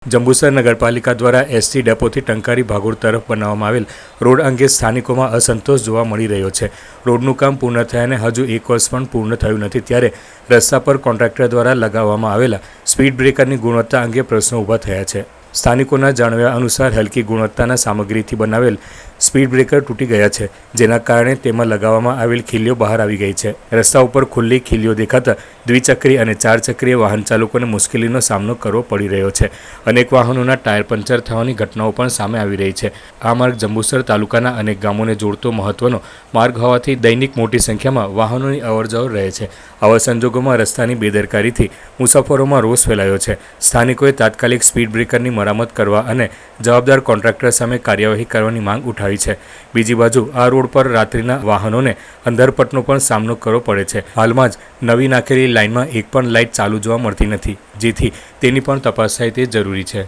જંબુસર નગરપાલિકા દ્વારા એસટી ડેપોથી ટંકારી ભાગોળ તરફ બનાવવામાં આવેલ રોડ અંગે સ્થાનિકોમાં અસંતોષ જોવા મળી રહ્યો છે। રોડનું કામ પૂર્ણ થયાને હજુ 1 વર્ષ પણ પૂર્ણ થયું નથી, ત્યારે રસ્તા પર કોન્ટ્રાક્ટર દ્વારા લગાવવામાં આવેલા સ્પીડ બ્રેકરની ગુણવત્તા અંગે પ્રશ્નો ઊભા થયા છે। સ્થાનિકોના જણાવ્યા અનુસાર હલકી ગુણવત્તાના સામગ્રીથી બનાવેલ સ્પીડ બ્રેકર તૂટી ગયા છે, જેના કારણે તેમાં લગાવવામાં આવેલ ખીલીઓ બહાર આવી ગઈ છે। રસ્તા ઉપર ખુલ્લી ખીલીઓ દેખાતા દ્વિચક્રી અને 4 ચક્રીય વાહન ચાલકોને મુશ્કેલીનો સામનો કરવો પડી રહ્યો છે। અનેક વાહનોના ટાયર પંચર થવાની ઘટનાઓ પણ સામે આવી રહી છે। આ માર્ગ જંબુસર તાલુકાના અનેક ગામોને જોડતો મહત્વનો માર્ગ હોવાથી દૈનિક મોટી સંખ્યામાં વાહનોની અવરજવર રહે છે। આવા સંજોગોમાં રસ્તાની બેદરકારીથી મુસાફરોમાં રોષ ફેલાયો છે। સ્થાનિકોએ તાત્કાલિક સ્પીડ બ્રેકરની મરામત કરવા અને જવાબદાર કોન્ટ્રાક્ટર સામે કાર્યવાહી કરવાની માંગ ઉઠાવી છે। બીજી બાજુ આ રોડ પર રાત્રિના વાહનોને અંધારપટનો પણ સામનો કરવો પડે છે। હાલમાં જ નવી નાખેલી લાઇનમાં એક પણ લાઇટ ચાલુ જોવા મળતી નથી, જેથી તેની પણ તપાસ થાય તે જરૂરી છે।